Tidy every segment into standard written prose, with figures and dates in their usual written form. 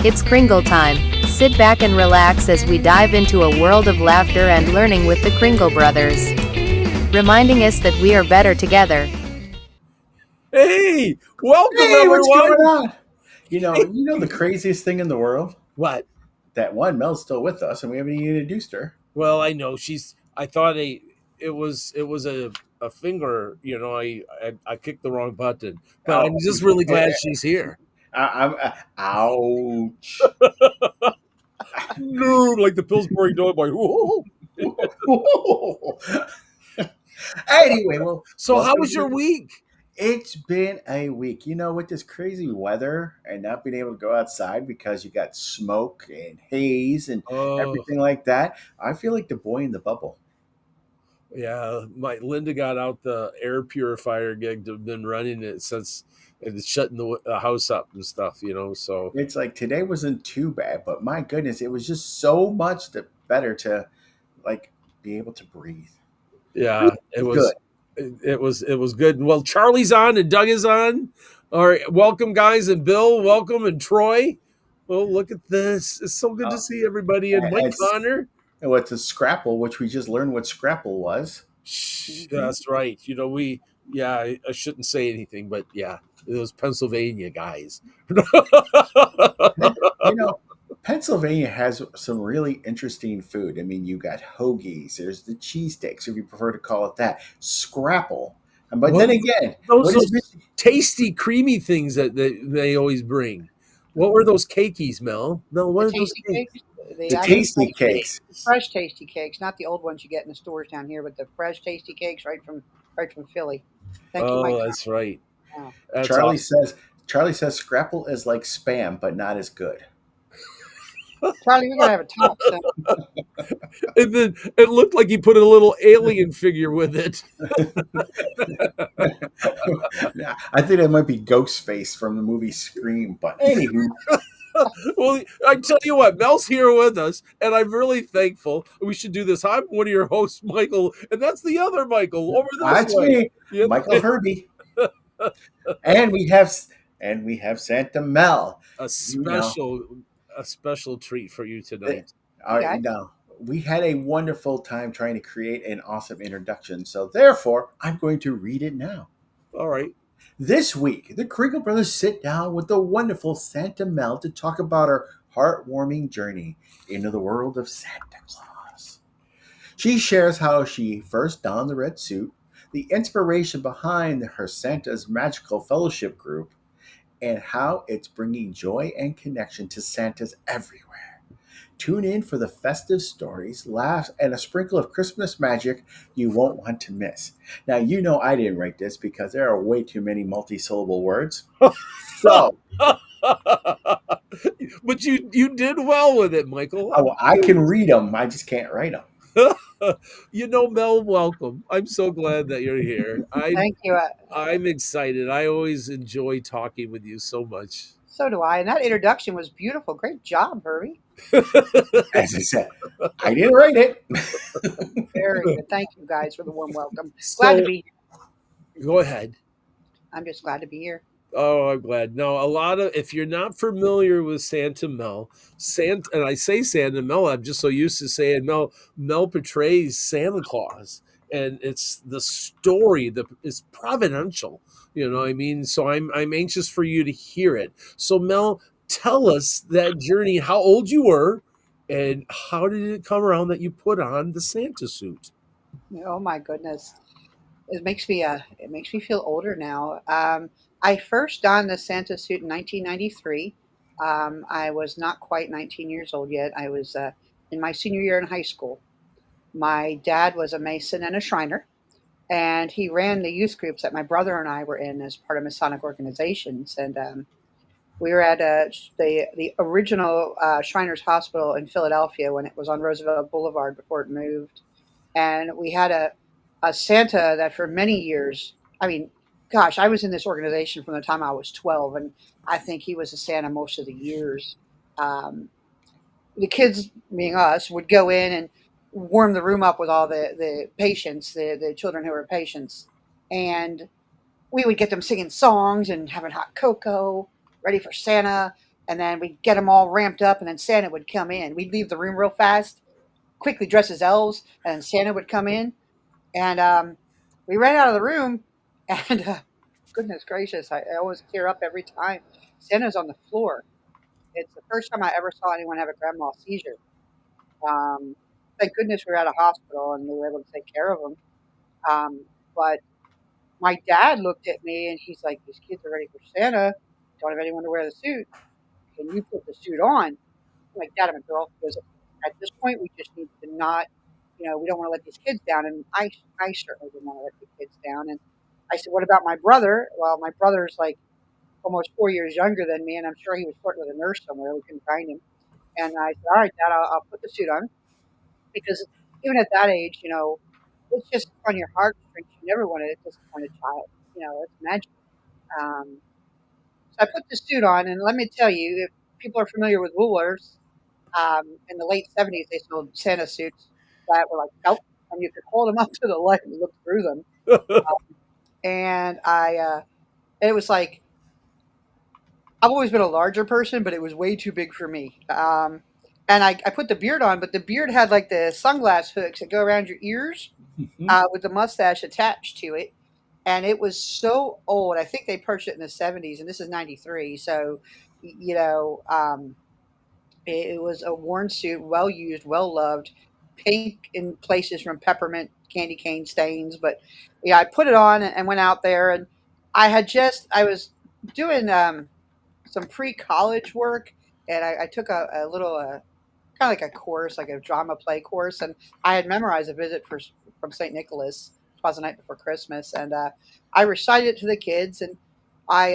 It's Kringle Time. Sit back and relax as we dive into a world of laughter and learning with the Kringle Brothers, reminding us that we are better together. Hey, welcome Hey, what's going everyone. on? You know the craziest thing in the world? What? That one, Mel's still with us, and we haven't even introduced her. Well, I know she's. I thought it was a finger. I kicked the wrong button, but Oh, I'm just really glad she's here. ouch. No, like the Pillsbury Doughboy. Whoa. Anyway, well, So, how welcome was to. your week? It's been a week. With this crazy weather and not being able to go outside because you got smoke and haze and Oh, everything like that, I feel like the boy in the bubble. yeah. My Linda got out the air purifier gig. They've been running it since and it's shutting the house up and stuff. So It's like today wasn't too bad, but my goodness, it was just so much better to like be able to breathe. Breathe yeah, it is good. was it was good. Well, Charlie's on and Doug is on. All right, welcome guys, and Bill, welcome, and Troy. Well, look at this. It's so good to Uh, see everybody, and Mike it's Connor. what's a scrapple, which we just learned what scrapple was. Shh, Mhm. that's right. We yeah, I shouldn't say anything, but yeah, those Pennsylvania guys. And, you know, Pennsylvania has some really interesting food. I mean, you got hoagies, there's the cheesesteaks, if you prefer to call it that, scrapple. But What then again, those what is those tasty, creamy things that they always bring? What were those cakeys, Mel? Mel, The what are those tasty cakes? cakes, the the actual tasty cakes? fresh tasty cakes, not the old ones you get in the stores down here, but the fresh tasty cakes right from Philly. Thank you, Mike. Oh, that's right. Wow. That's Charlie awesome. says Charlie says scrapple is like spam, but not as good. Charlie, you're gonna have a talk soon. And then it looked like he put a little alien figure with it. Yeah, I think that might be Ghostface from the movie Scream. But anywho, Well, I tell you what, Mel's here with us, and I'm really thankful. We should do this. I'm one of your hosts, Michael, and that's the other Michael over this that's way. me, Yep. Michael Herbie, and we have Santa Mel. A You know, special a special treat for you the, tonight. Hey guys, we had a wonderful time trying to create an awesome introduction. So therefore, I'm going to read it now. All right. This week, the Kringle brothers sit down with the wonderful Santa Mel to talk about her heartwarming journey into the world of Santa Claus. She shares how she first donned the red suit, the inspiration behind her Santa's Magical Fellowship group, and how it's bringing joy and connection to Santas everywhere. Tune in for the festive stories, laughs, and a sprinkle of Christmas magic you won't want to miss. Now, I didn't write this because there are way too many multi-syllable words. So, But you did well with it, Michael. I'm I can read them, I just can't write them. Mel, welcome. I'm so glad that you're here. thank you. I'm excited. I always enjoy talking with you so much. So do I. And that introduction was beautiful. Great job, Herbie. As I said, I didn't write it. Very good. Thank you guys for the warm welcome. Glad to So be. go ahead. I'm just glad to be here. Oh, I'm glad. No, a lot of if you're not familiar with Santa Mel, and I say Santa Mel, I'm just so used to saying Mel. Mel portrays Santa Claus, and it's the story that is providential. You know what I mean? So I'm anxious for you to hear it. So Mel, tell us that journey, how old you were, and how did it come around that you put on the Santa suit? Oh my goodness. It makes me feel older now. I first donned the Santa suit in 1993. I was not quite 19 years old yet. I was in my senior year in high school. My dad was a Mason and a Shriner, and he ran the youth groups that my brother and I were in as part of Masonic organizations. And we were at the original Shriners Hospital in Philadelphia when it was on Roosevelt Boulevard before it moved. And we had a Santa that for many years, I mean, gosh, I was in this organization from the time I was 12, and I think he was a Santa most of the years. Um, the kids, being us, would go in and warm the room up with all the patients, the children who were patients. And we would get them singing songs and having hot cocoa, ready for Santa. and then we'd get them all ramped up, and then Santa would come in. We'd leave the room real fast, quickly dress as elves, and then Santa would come in, and we ran out of the room, and goodness gracious, I always tear up every time. Santa's on the floor. It's the first time I ever saw anyone have a grand mal seizure. Um, thank goodness we were at a hospital and we were able to take care of him. But my dad looked at me and he's like, "These kids are ready for Santa. Don't have anyone to wear the suit. Can you put the suit on?" I'm like, "Dad, I'm a girl." He goes, "At this point, we just need to not, we don't want to let these kids down." And I certainly didn't want to let the kids down. And I said, "What about my brother?" Well, my brother's like almost 4 years younger than me, and I'm sure he was flirting with a nurse somewhere. We couldn't find him. And I said, "All right, Dad, I'll put the suit on," because even at that age, it's just on your heartstrings. You never want to disappoint a child. It's magic. Um, so I put the suit on, and let me tell you, if people are familiar with Woolworths, in the late '70s, they sold Santa suits that were like felt, and you could hold them up to the light and look through them. And it was like I've always been a larger person, but it was way too big for me. And I put the beard on, but the beard had like the sunglass hooks that go around your ears with the mustache attached to it. And it was so old. I think they purchased it in the '70s, and this is '93. So, you know, it was a worn suit, well used, well loved, pink in places from peppermint candy cane stains. But yeah, I put it on and went out there, and I was doing some pre-college work, and I took a little kind of like a course, like a drama play course, and I had memorized a visit from St. Nicholas. It was the night before Christmas, and I recited it to the kids, and I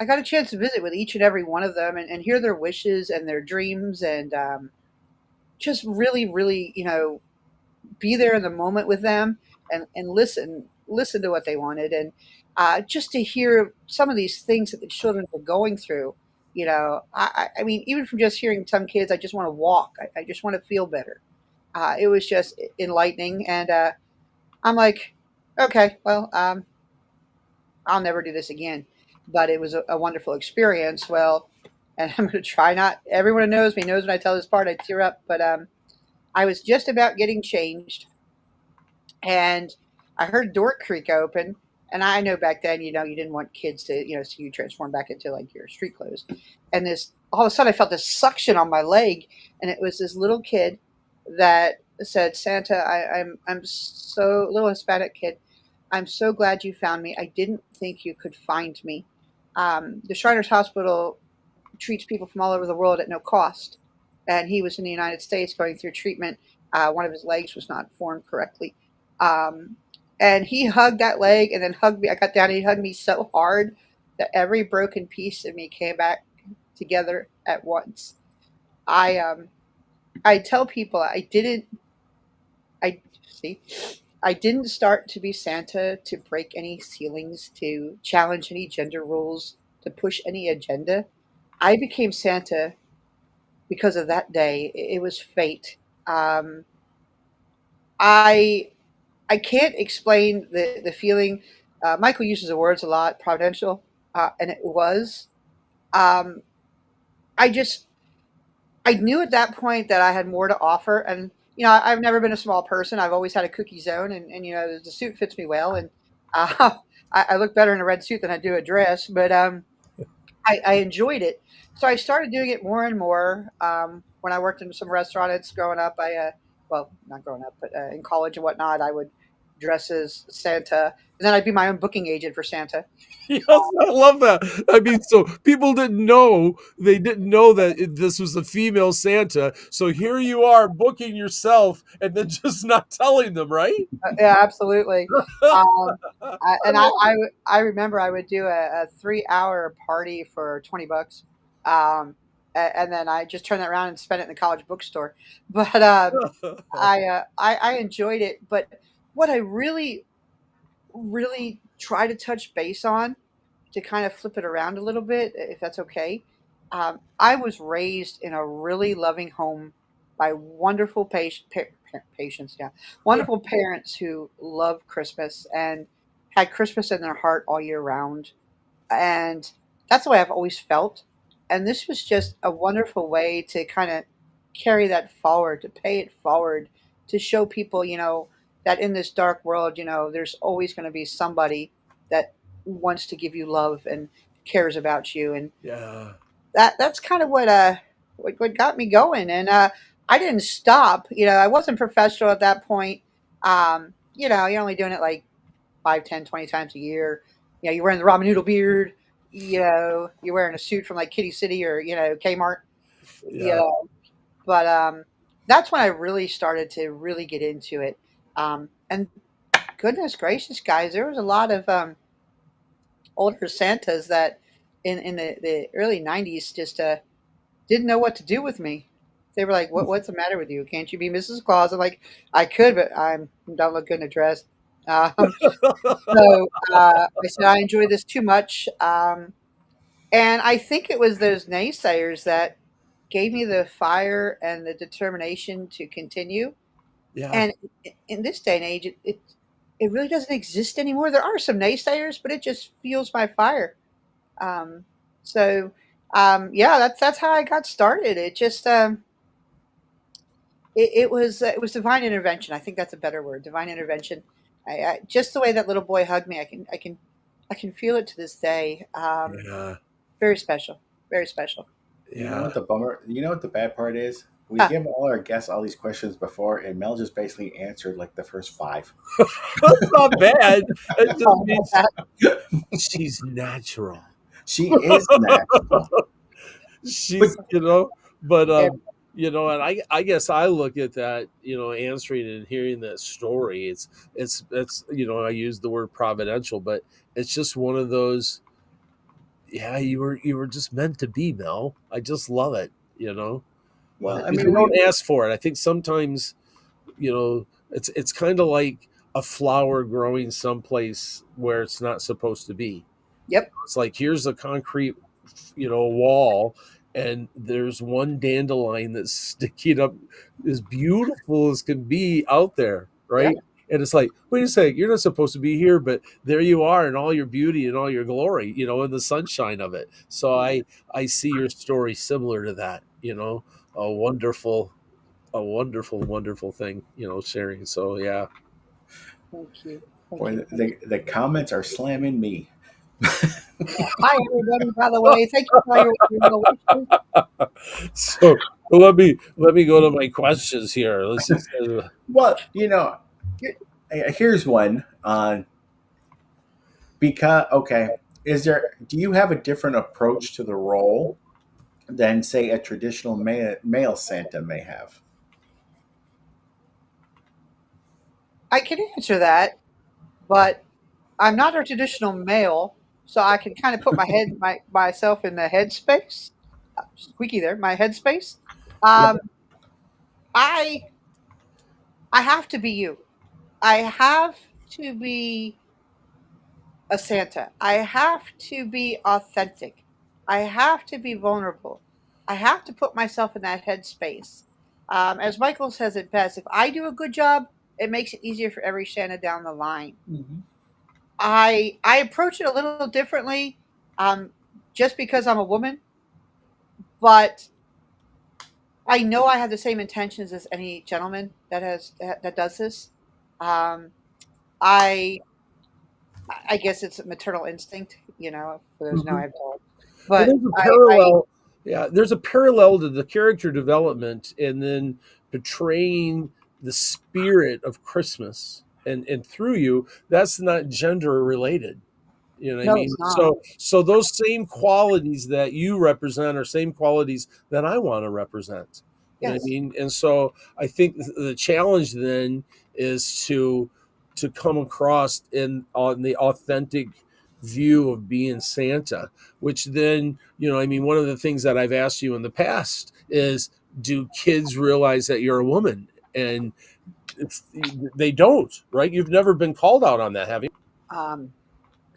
got a chance to visit with each and every one of them and hear their wishes and their dreams, and just really, really, be there in the moment with them and listen to what they wanted, and just to hear some of these things that the children were going through. I mean, even from just hearing some kids, I just want to walk. I just want to feel better. It was just enlightening, and I'm like, okay, well, I'll never do this again. But it was a wonderful experience. Well, and I'm going to try not. Everyone who knows me knows when I tell this part, I tear up. But I was just about getting changed, and I heard a door creak open. And I know back then, you didn't want kids to, see you transform back into like your street clothes. And this, all of a sudden, I felt this suction on my leg, and it was this little kid that said, "Santa, I'm so little Hispanic kid. I'm so glad you found me. I didn't think you could find me. The Shriners Hospital treats people from all over the world at no cost. And he was in the United States going through treatment. One of his legs was not formed correctly. Um, and he hugged that leg and then hugged me. I got down and he hugged me so hard that every broken piece of me came back together at once. I I tell people I see I didn't start to be Santa to break any ceilings, to challenge any gender rules, to push any agenda. I became Santa because of that day. It was fate. Um, I I can't explain the feeling. Michael uses the words a lot, providential, and it was. Um, I just I knew at that point that I had more to offer, and I've never been a small person. I've always had a cookie zone, and the suit fits me well, and uh, I look better in a red suit than I do a dress. But I enjoyed it. So I started doing it more and more. When I worked in some restaurants growing up, well, not growing up, but in college and whatnot, I would dress as Santa, and then I'd be my own booking agent for Santa. Yes, I love that. I mean, so people didn't know, they didn't know that this was a female Santa. So here you are booking yourself and then just not telling them, right? Yeah, absolutely. Um, I love it. I remember I would do a 3 hour party for $20. Um, and then I just turned that around and spent it in the college bookstore. But I enjoyed it. But what I really, really try to touch base on to kind of flip it around a little bit, if that's okay. I was raised in a really loving home by wonderful patients, yeah, wonderful parents who love Christmas and had Christmas in their heart all year round, and that's the way I've always felt. And this was just a wonderful way to kind of carry that forward, to pay it forward, to show people, that in this dark world, there's always going to be somebody that wants to give you love and cares about you. And Yeah. that's kind of what got me going. And I didn't stop. I wasn't professional at that point. You're only doing it like 5, 10, 20 times a year. You're wearing the ramen noodle beard. You're wearing a suit from like Kitty City or Kmart. You Yeah. know, but that's when I really started to really get into it. And goodness gracious, guys, there was a lot of older Santas that in the early '90s just didn't know what to do with me. They were like, "What's the matter with you? Can't you be Mrs. Claus?" I'm like, "I could, but I don't look good in a dress." Um, so I said, "I enjoy this too much," and I think it was those naysayers that gave me the fire and the determination to continue. Yeah. And in this day and age, it really doesn't exist anymore. There are some naysayers, but it just fuels my fire. Um, so yeah, that's how I got started. It just it was divine intervention. I think that's a better word, divine intervention. Just the way that little boy hugged me, I can feel it to this day. Yeah. Very special, very special. You know Yeah. what the bummer? You know what the bad part is? We Huh. give all our guests all these questions before, and Mel just basically answered like the first five. That's not bad. It just Oh, means that- she's natural. She is natural, but She's, but yeah, and I guess I look at that, answering and hearing that story. It's I use the word providential, but it's just one of those. Yeah, you were just meant to be, Mel. I just love it. well, I 'Cause mean, you we don't ask for it. I think sometimes it's kind of like a flower growing someplace where it's not supposed to be. yep. It's like here's a concrete, wall, and there's one dandelion that's sticking up as beautiful as can be out there, Yeah. right? And it's like, wait a second, you're not supposed to be here, but there you are in all your beauty and all your glory, in the sunshine of it. So I see your story similar to that, a wonderful, wonderful thing, sharing. So yeah. Thank you. Thank boy, you. the comments are slamming me. Hi, everybody. By the way, thank you for your well wishes. So let me go to my questions here. Let's just Well, You're- here's one. Because okay, do you have a different approach to the role than say a traditional male Santa may have? I can answer that, but I'm not a traditional male, so I can kind of put myself in the headspace. Squeaky there, my headspace. Um, I I have to be you. I have to be a Santa. I have to be authentic. I have to be vulnerable. I have to put myself in that headspace. As Michael says it best, if I do a good job, it makes it easier for every Santa down the line. Mhm. I approach it a little differently, um, just because I'm a woman, but I know I have the same intentions as any gentleman that does this. Um, I I guess it's a maternal instinct, for those who know I Mhm. have dogs. Well, But there's a I parallel. Yeah, there's a parallel to the character development and then portraying the spirit of Christmas and through you. That's not gender related. You know what I no, mean? it's not. So those same qualities that you represent are same qualities that I want to represent. You know what I Yes. mean? And so I think the challenge then is to come across in on the authentic view of being Santa, which then, I mean, one of the things that I've asked you in the past is, do kids realize that you're a woman? And it's, they don't, right? You've never been called out on that, have you? Um,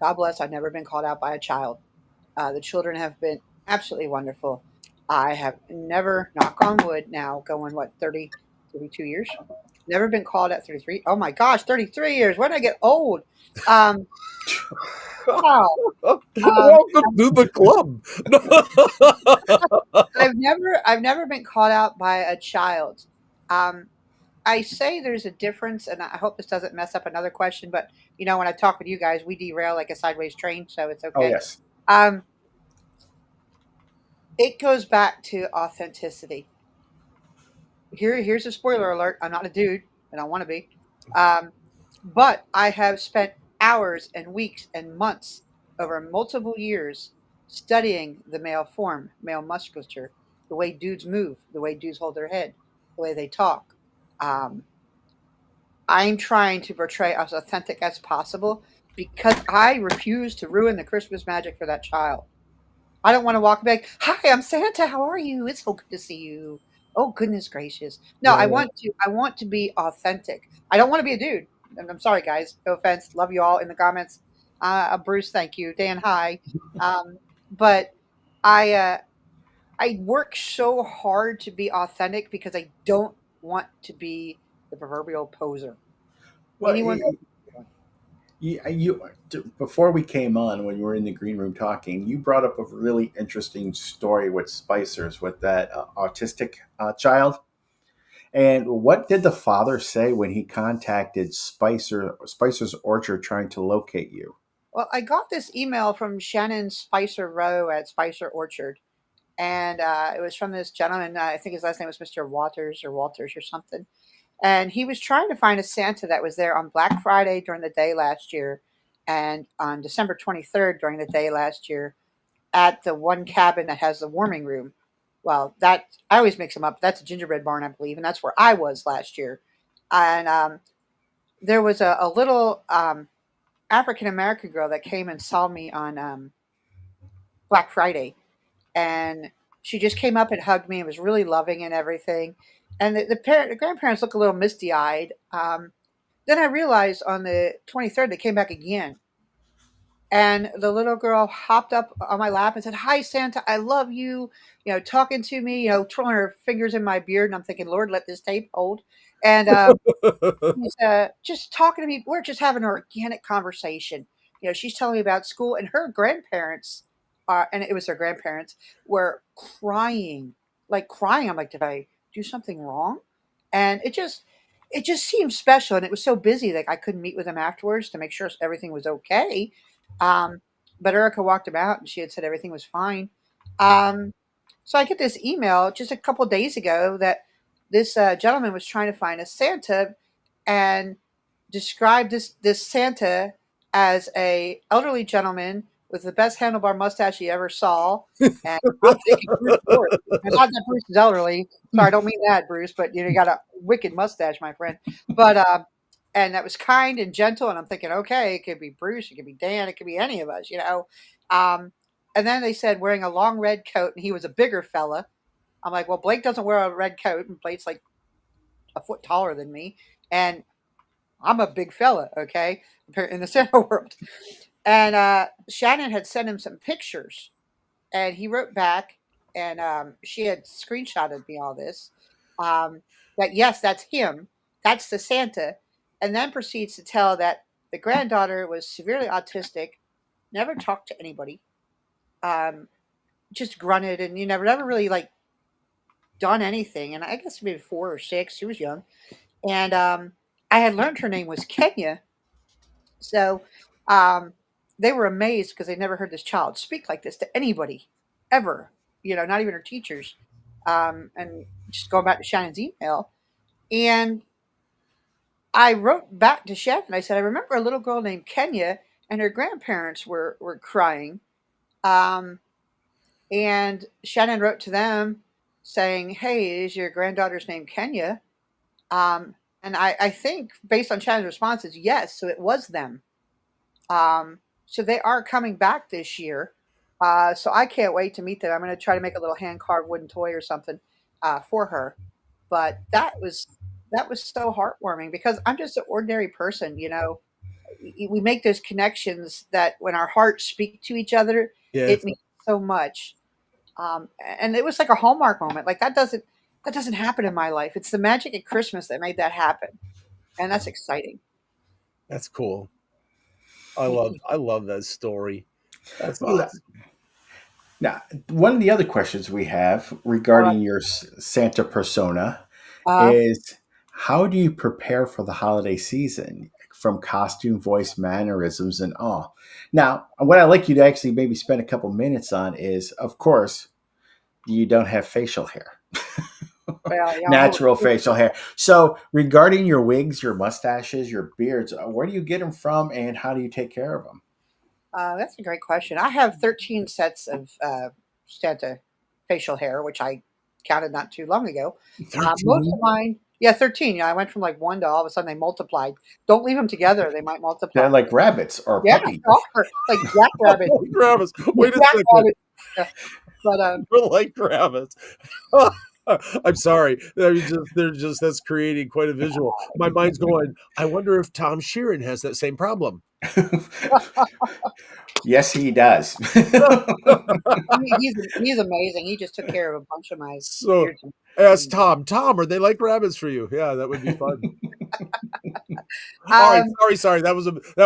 God bless. I've never been called out by a child. The children have been absolutely wonderful. I have never, knock on wood, now going what 32 years. Never been called at 33. My gosh, 33 years. When did I get old? Um, wow. Um, Welcome to the club. I've never been called out by a child. Um, I say there's a difference, and I hope this doesn't mess up another question, but when I talk with you guys, we derail like a sideways train, so it's Oh okay. yes. Um, it goes back to authenticity. Here's a spoiler alert. I'm not a dude. I don't want to be. Um, but I have spent hours and weeks and months over multiple years studying the male form, male musculature, the way dudes move, the way dudes hold their head, the way they talk. Um, I'm trying to portray as authentic as possible because I refuse to ruin the Christmas magic for that child. I don't want to walk back. Hi, I'm Santa. How are you? It's so good to see you. Oh goodness gracious! No, I Yeah. want to. I want to be authentic. I don't want to be a dude. And I'm sorry, guys. No offense. Love you all in the comments. Bruce, thank you. Dan, hi. But I I work so hard to be authentic because I don't want to be the proverbial poser. Well, Anyone? before we came on, when we were in the green room talking, you brought up a really interesting story with Spicers, with that autistic child. And what did the father say when he contacted Spicer's Orchard trying to locate you? Well, I got this email from Shannon Spicer Rowe at Spicer Orchard, and it was from this gentleman. I think his last name was Mr. Walters or something. And he was trying to find a Santa that was there on Black Friday during the day last year, and on December 23rd during the day last year at the one cabin that has the warming room. Well, that I always mix them up. That's a gingerbread barn, I believe, and that's where I was last year. And there was a little African American girl that came and saw me on Black Friday, and she just came up and hugged me and was really loving and everything. And the grandparents look a little misty eyed. Then I realized on the 23rd they came back again. And the little girl hopped up on my lap and said, "Hi, Santa, I love you." Talking to me, twirling her fingers in my beard. And I'm thinking, Lord, let this tape hold. And he's just talking to me. We're just having an organic conversation. She's telling me about school, and her grandparents, and it was their grandparents, were crying, like crying. I'm like, did I do something wrong? And it just seemed special, and it was so busy that I couldn't meet with them afterwards to make sure everything was okay. Um, but Erica walked him out, and she had said everything was fine. Um, so I get this email just a couple days ago that this gentleman was trying to find a Santa and described this Santa as a elderly gentleman with the best handlebar mustache he ever saw. And I'm thinking Bruce Willis. And not that Bruce is elderly. Sorry, I don't mean that, Bruce. But you got a wicked mustache, my friend. But and that was kind and gentle. And I'm thinking, okay, it could be Bruce, it could be Dan, it could be any of us. Um, and then they said wearing a long red coat, and he was a bigger fella. I'm like, well, Blake doesn't wear a red coat, and Blake's like a foot taller than me, and I'm a big fella, okay, in the Santa world. And Shannon had sent him some pictures, and he wrote back, and she had screenshotted me all this. Um, that yes, that's him, that's the Santa, and then proceeds to tell that the granddaughter was severely autistic, never talked to anybody, um, just grunted, and never really like done anything. And I guess maybe 4 or 6. She was young, and I had learned her name was Kenya. So um, they were amazed because they never heard this child speak like this to anybody ever. Not even her teachers. And just going back to Shannon's email, and I wrote back to Shannon. I said, I remember a little girl named Kenya, and her grandparents were crying. Um, and Shannon wrote to them saying, "Hey, is your granddaughter's name Kenya?" And I think based on Shannon's responses, yes. So it was them. So they are coming back this year. So I can't wait to meet them. I'm going to try to make a little hand carved wooden toy or something for her. But that was so heartwarming because I'm just an ordinary person. We make those connections that when our hearts speak to each other, Yeah, it means so much. And it was like a Hallmark moment. Like that doesn't happen in my life. It's the magic at Christmas that made that happen, and that's exciting. that's cool. I love that story. That's Well, awesome. now, one of the other questions we have All right. regarding your Santa persona Uh, is how do you prepare for the holiday season from costume, voice, mannerisms, and all? Now, what I'd like you to actually maybe spend a couple minutes on is, of course, you don't have facial hair, well, yeah, natural facial hair. So, regarding your wigs, your mustaches, your beards, where do you get them from and how do you take care of them? that's a great question. I have 13 sets of Santa facial hair, which I counted not too long ago. Most of 13? mine, yeah, 13. Yeah, I went from like one to all of a sudden they multiplied. Don't leave them together; they might They're multiply. like rabbits or Yeah, puppies. they are like jackrabbit. Oh, Travis, wait a second. Jackrabbit. Yeah. But You're like rabbits. I'm sorry. They're just that's creating quite a visual. My mind's going, I wonder if Tom Sheeran has that same problem. Yes, he does. he's amazing. He just took care of a bunch of my So beards. ask And, Tom. Tom, are they like rabbits for you? Yeah, that would be fun. All right, um, sorry. That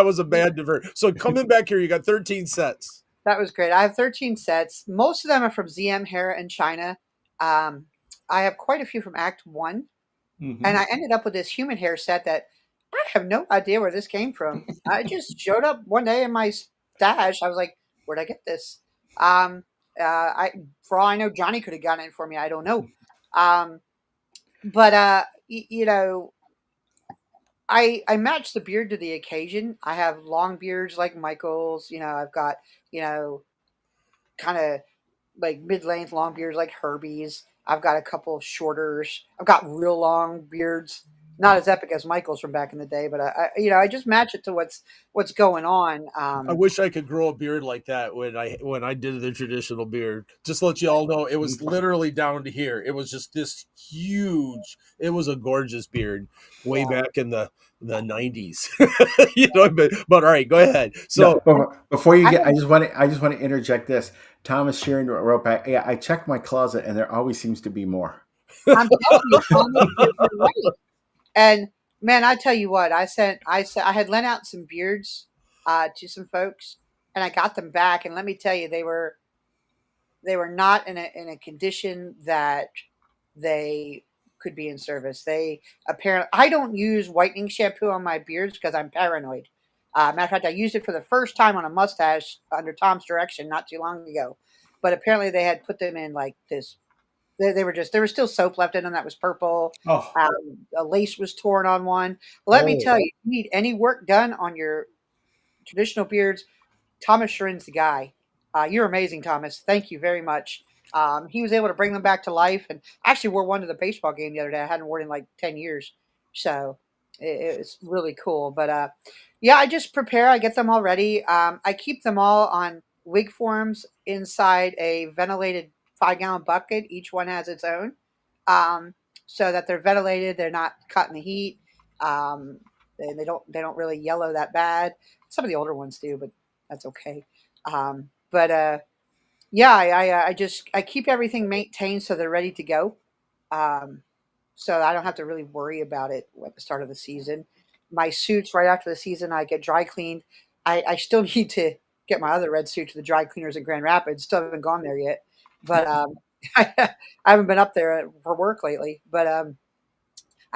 was a bad divert. So coming back here, you got 13 sets. that was great. I have 13 sets. Most of them are from ZM Hair in China. Um, I have quite a few from Act One, and Hmm. I ended up with this human hair set that I have no idea where this came from. I just showed up one day in my stash. I was like, "Where'd I get this?" Um, I, for all I know, Johnny could have gotten it for me. I don't know. Um, but you know, I match the beard to the occasion. I have long beards like Michael's. I've got you know kind of like mid-length long beards like Herbie's. I've got a couple of shorters. I've got real long beards, not as epic as Michael's from back in the day, but I just match it to what's going on. I wish I could grow a beard like that when I did the traditional beard. Just to let you all know, it was literally down to here. It was just this huge. It was a gorgeous beard way Yeah. back in the 90s. But all right, go ahead. No, So before you I get, don't. I just want to interject this. Thomas Sheeran wrote back. Yeah, I checked my closet, and there always seems to be more. I'm telling you, Thomas, you're right. And man, I tell you what, I had lent out some beards to some folks, and I got them back. And let me tell you, they were not in a condition that they could be in service. They apparently I don't use whitening shampoo on my beards because I'm paranoid. Matter of fact, I used it for the first time on a mustache under Tom's direction not too long ago. But apparently, they had put them in like this. They were just there was still soap left in them that was purple. Oh, A lace was torn on one. Let me oh, tell you, if you need any work done on your traditional beards, Thomas Shrin's the guy. You're amazing, Thomas. Thank you very much. He was able to bring them back to life, and I actually wore one to the baseball game the other day. I hadn't worn it in like 10 years, so it's really cool. But yeah, I just prepare. I get them all ready. I keep them all on wig forms inside a ventilated 5-gallon bucket. Each one has its own, um, so that they're ventilated. They're not caught in the heat. Um, and they don't really yellow that bad. Some of the older ones do, but that's okay. But yeah, I keep everything maintained so they're ready to go. Um, so I don't have to really worry about it at the start of the season. My suits right after the season, I get dry cleaned. I still need to get my other red suit to the dry cleaners in Grand Rapids. Still haven't gone there yet, but I haven't been up there for work lately. But I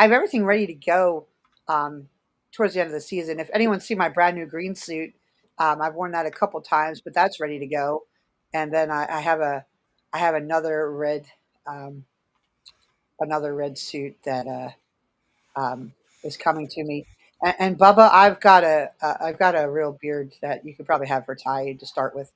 have everything ready to go um, towards the end of the season. If anyone see my brand new green suit, I've worn that a couple times, but that's ready to go. And then I have um, another red suit that is coming to me. And Bubba, I've got a real beard that you could probably have for Ty to start with.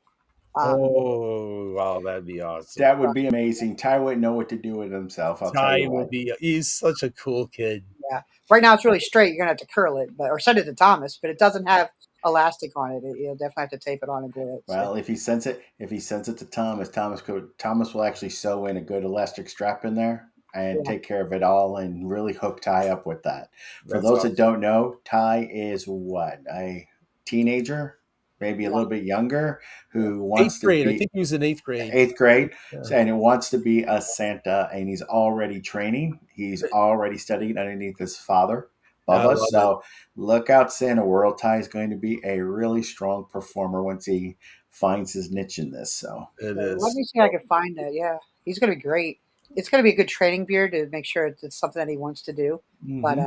Um, oh, wow, that'd be awesome. that would be amazing. Ty wouldn't know what to do with himself. I'll tell Ty you would what. be. He's such a cool kid. Yeah. Right now it's really straight. You're gonna have to curl it, or send it to Thomas. But it doesn't have elastic on it. You'll definitely have to tape it on and glue it. So Well, if he sends it to Thomas, Thomas will actually sew in a good elastic strap in there and yeah, take care of it all and really hook Ty up with that. For That's those that awesome. don't know, Ty is what, a teenager, maybe a yeah, little bit younger, Yeah. who Eighth wants to grade. I be think he was in eighth grade. eighth grade, Yeah. and he wants to be a Santa, and he's already training. He's already studying underneath his father I Bubba. love it. So look out, Santa World. Ty is going to be a really strong performer once he finds his niche in this. So It Let is. me see if I can find that. Yeah, he's going to be great. It's going to be a good training beer to make sure it's something that he wants to do. But mhm.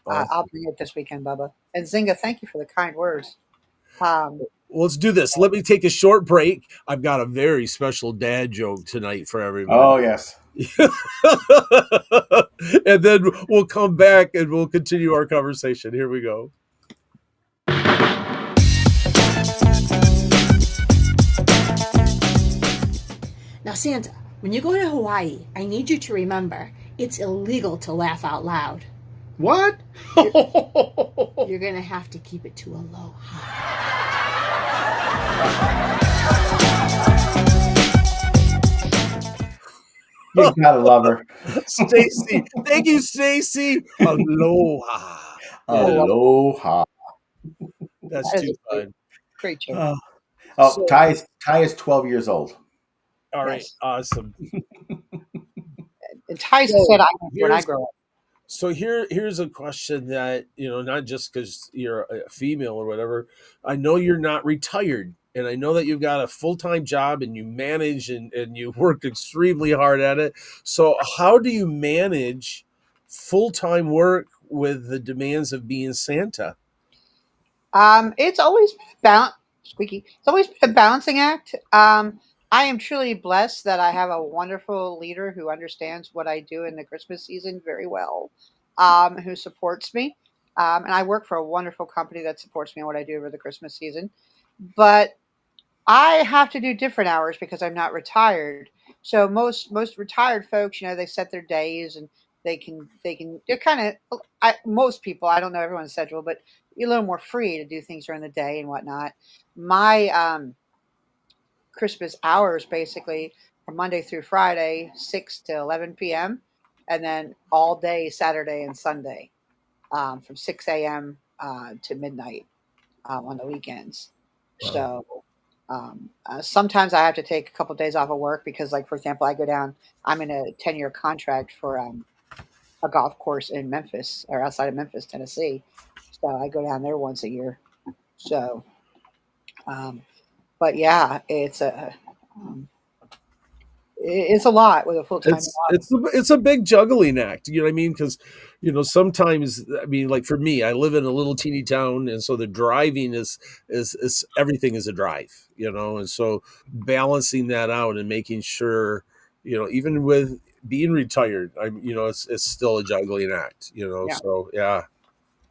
I'll Awesome. bring it this weekend, Bubba. And Zinga, thank you for the kind words. Um, Well, let's do this. Let me take a short break. I've got a very special dad joke tonight for everybody. Oh yes. And then we'll come back and we'll continue our conversation. Here we go. Now, Santa, when you go to Hawaii, I need you to remember it's illegal to laugh out loud. What? You're going to have to keep it to a low You gotta love her. Stacy. Thank you, Stacy. Aloha. I Yeah, love Aloha. that's that. Is too a great, fun. great joke. Oh, So, Ty is 12 years old. all right, Yes. awesome. And Tyson So said I know when I here's grow up. here's a question that not just because you're a female or whatever. I know you're not retired, and I know that you've got a full-time job and you manage and you work extremely hard at it. So how do you manage full-time work with the demands of being Santa? It's always been squeaky. It's always been a balancing act. I am truly blessed that I have a wonderful leader who understands what I do in the Christmas season very well, who supports me. And I work for a wonderful company that supports me in what I do over the Christmas season. But I have to do different hours because I'm not retired. So most retired folks, they set their days and they're kind of most people. I don't know everyone's schedule, but you're a little more free to do things during the day and whatnot. My Christmas hours basically are Monday through Friday, 6 to 11 p.m., and then all day Saturday and Sunday, from 6 a.m. To midnight on the weekends. Wow. So sometimes I have to take a couple of days off of work because, like for example, I go down. I'm in a 10-year contract for a golf course in Memphis or outside of Memphis, Tennessee. So I go down there once a year. So, um, but yeah, um, it's a lot with a full time job. It's a big juggling act. You know what I mean? Because sometimes, I mean, like for me, I live in a little teeny town, and so the driving is everything is a drive. And so balancing that out and making sure, even with being retired, it's still a juggling act. Yeah, So yeah.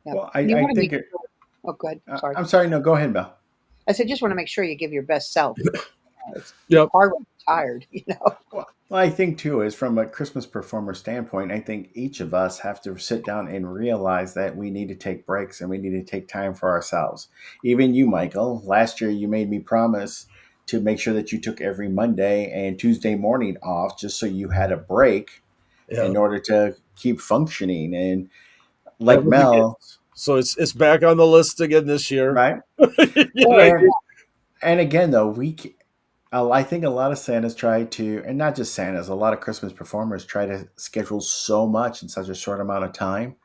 yeah. Well, You I want to think make it, sure. Oh, good. Sorry. I'm sorry. No, go ahead, Mel. I said just want to make sure you give your best self. It's Yep. hard when you're tired. Well, I think too is from a Christmas performer standpoint. I think each of us have to sit down and realize that we need to take breaks and we need to take time for ourselves. Even you, Michael, last year you made me promise to make sure that you took every Monday and Tuesday morning off just so you had a break Yeah. in order to keep functioning. And like Never begins. Mel, So it's back on the list again this year. right? You know what I And mean? and again though, I think a lot of Santas try to, and not just Santas, a lot of Christmas performers try to schedule so much in such a short amount of time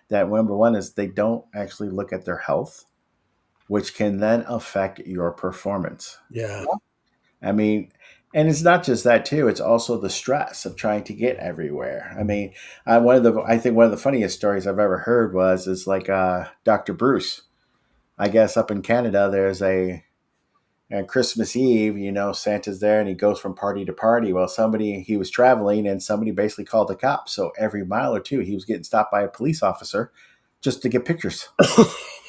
that number one is they don't actually look at their health, which can then affect your performance. Yeah. I mean, and it's not just that too; it's also the stress of trying to get everywhere. I mean, I think one of the funniest stories I've ever heard is like Dr. Bruce. I guess up in Canada, there's a and Christmas Eve, Santa's there and he goes from party to party. Well, he was traveling and somebody basically called the cops. So every mile or two, he was getting stopped by a police officer just to get pictures.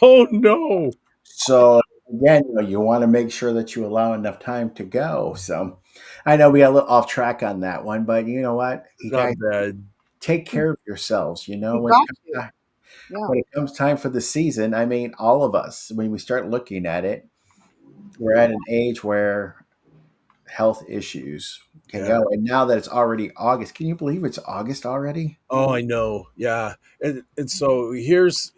Oh no. So again, you want to make sure that you allow enough time to go. So I know we got a little off track on that one, but you know what? You Not guys bad. take care of yourselves. You got to. Yeah. When it comes time for the season, I mean, all of us, when we start looking at it, we're at an age where health issues can Yeah. go. And now that it's already August, can you believe it's August already? Oh, I know. Yeah. And so here's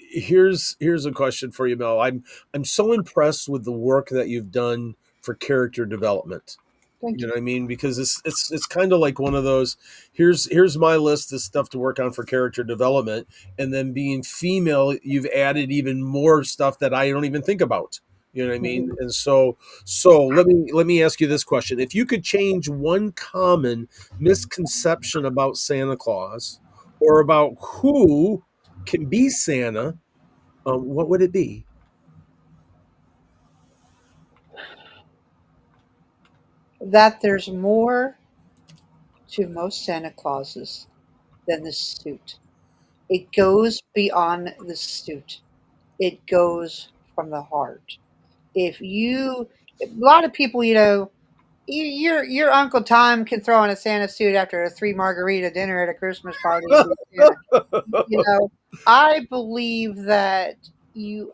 a question for you, Mel. I'm so impressed with the work that you've done for character development. Thank You you. know what I mean? Because it's kind of like one of those. Here's my list of stuff to work on for character development, and then being female, you've added even more stuff that I don't even think about. You know what I mean? Mhm. And so let me ask you this question: if you could change one common misconception about Santa Claus, or about who can be Santa, what would it be? That there's more to most Santa Clauses than the suit. It goes beyond the suit. It goes from the heart. If you, a lot of people, your Uncle Tom can throw on a Santa suit after a 3 margarita dinner at a Christmas party and be Santa. You know, I believe that you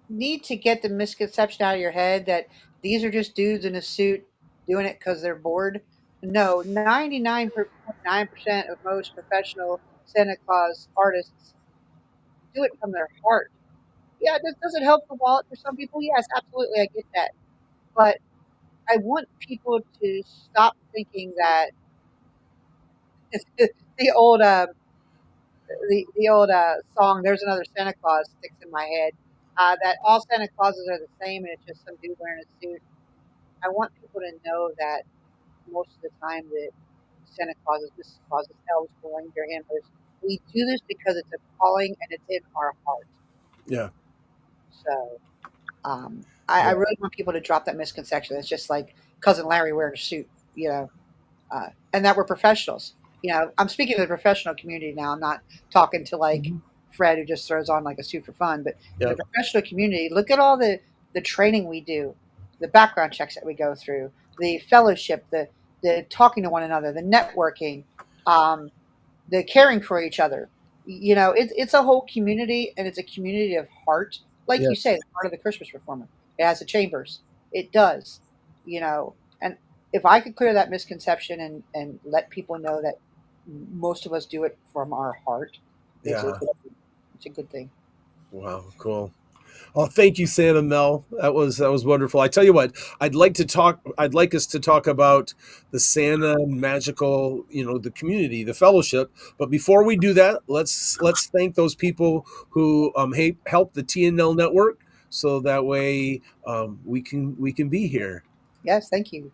need to get the misconception out of your head that these are just dudes in a suit doing it because they're bored. No, 99.9% of most professional Santa Claus artists do it from their heart. Yeah, does it help the wallet for some people? Yes, absolutely, I get that. But I want people to stop thinking that the old song "There's Another Santa Claus" sticks in my head. That all Santa Clauses are the same, and it's just some dude wearing a suit. I want people to know that most of the time that Santa Clauses, Mrs. Clauses, elves, reindeer handlers, we do this because it's a calling and it's in our heart. Yeah, So I yeah, really want people to drop that misconception. It's just like cousin Larry wearing a suit, and that we're professionals. I'm speaking to the professional community now. I'm not talking to like mhm, Fred who just throws on like a suit for fun. But in yeah, the professional community, look at all the training we do, the background checks that we go through, the fellowship, the talking to one another, the networking, um, the caring for each other. It's a whole community, and it's a community of heart. Like you say, yes, the heart of the Christmas Reformer. It has the chambers. It does. And if I could clear that misconception and let people know that most of us do it from our heart, it's a yeah. good, it's a good thing. Wow, cool. Oh, thank you, Santa Mel. That was wonderful. I tell you what, I'd like us to talk about the Santa magical, the community, the fellowship. But before we do that, let's thank those people who help the TNL network, so that way we can be here. Yes, thank you.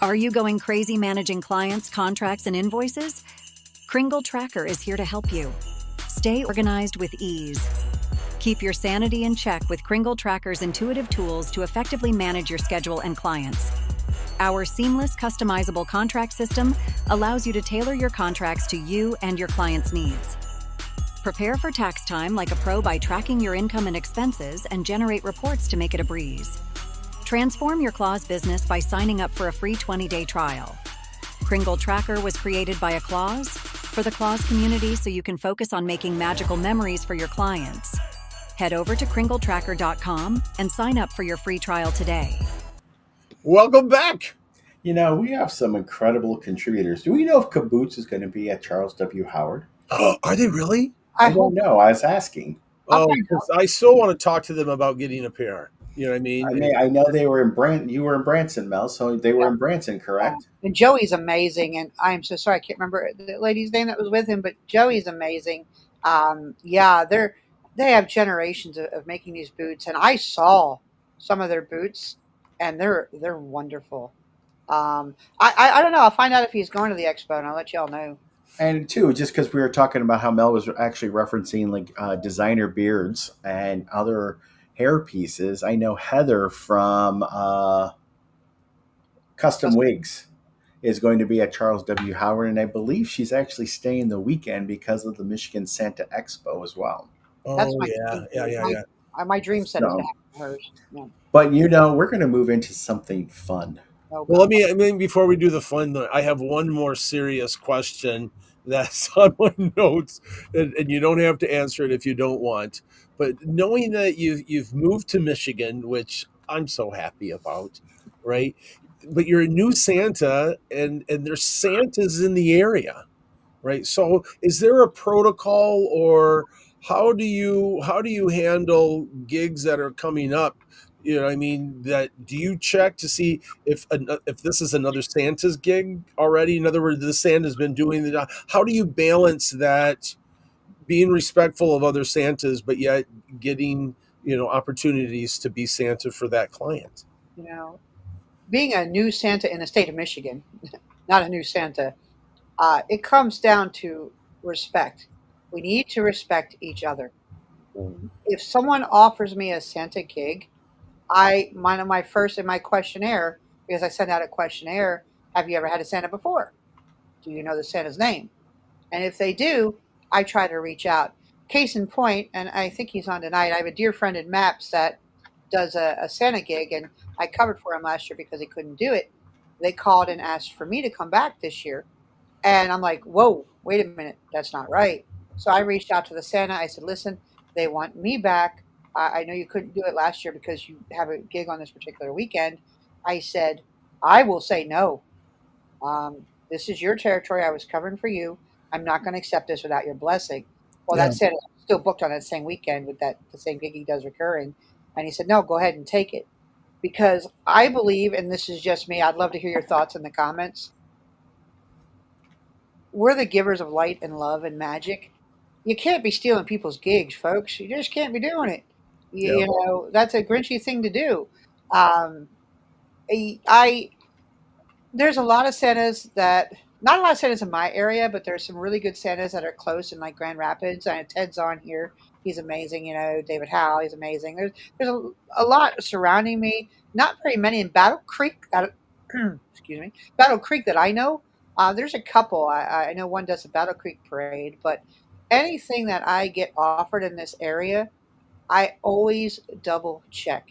Are you going crazy managing clients, contracts, and invoices? Kringle Tracker is here to help you. Stay organized with ease. Keep your sanity in check with Kringle Tracker's intuitive tools to effectively manage your schedule and clients. Our seamless, customizable contract system allows you to tailor your contracts to you and your clients' needs. Prepare for tax time like a pro by tracking your income and expenses and generate reports to make it a breeze. Transform your Claus business by signing up for a free 20-day trial. Kringle Tracker was created by a Claus for the Claus community so you can focus on making magical memories for your clients. Head over to kringletracker.com and sign up for your free trial today. Welcome back. We have some incredible contributors. Do we know if Caboose is going to be at Charles W. Howard? Oh, are they really? I I don't hope know. I was asking. I'll Oh, find because out. I still want to talk to them about getting a pair. You know what I I mean? mean, I know they were in You were in Branson, Mel, so they were in Branson, correct? And Joey's amazing, and I'm so sorry I can't remember the lady's name that was with him, but Joey's amazing. Yeah, they have generations of making these boots, and I saw some of their boots, and they're wonderful. I don't know. I'll find out if he's going to the expo, and I'll let y'all know. And two, just because we were talking about how Mel was actually referencing like designer beards and other hair pieces, I know Heather from Custom Wigs is going to be at Charles W. Howard, and I believe she's actually staying the weekend because of the Michigan Santa Expo as well. That's Oh my yeah, yeah, yeah, yeah. my dream set is to So, have hers. Yeah. but we're going to move into something fun. Oh Well, God. I mean, before we do the fun, though, I have one more serious question that's on my notes, and you don't have to answer it if you don't want. But knowing that you've moved to Michigan, which I'm so happy about, right? But you're a new Santa, and there's Santas in the area, right? So is there a protocol, or how do you handle gigs that are coming up? You know what I mean? That do you check to see if this is another Santa's gig already? In other words, the Santa's been doing the job. How do you balance that, being respectful of other Santas, but yet getting, opportunities to be Santa for that client? You know, being a new Santa in the state of Michigan, not a new Santa, it comes down to respect. We need to respect each other. If someone offers me a Santa gig, one of my first in my questionnaire, because I send out a questionnaire, have you ever had a Santa before? Do you know the Santa's name? And if they do, I try to reach out. Case in point, and I think he's on tonight, I have a dear friend in Maps that does a Santa gig, and I covered for him last year because he couldn't do it. They called and asked for me to come back this year. And I'm like, whoa, wait a minute, that's not right. So I reached out to the Santa. I said, listen, they want me back. I know you couldn't do it last year because you have a gig on this particular weekend. I said, I will say no. This is your territory. I was covering for you. I'm not going to accept this without your blessing. Well, Yeah. that Santa still booked on that same weekend with the same gig he does recurring. And he said, no, go ahead and take it. Because I believe, and this is just me, I'd love to hear your thoughts in the comments. We're the givers of light and love and magic. You can't be stealing people's gigs, folks. You just can't be doing it. Yeah. That's a Grinchy thing to do. Um, I there's a lot of Santas that not a lot of Santas in my area, but there's some really good Santas that are close in like Grand Rapids. I know Ted's on here. He's amazing. David Howe, he's amazing. There's a lot surrounding me. Not very many in Battle Creek. Excuse me, Battle Creek that I know. There's a couple. I know one does a Battle Creek parade, but anything that I get offered in this area, I always double check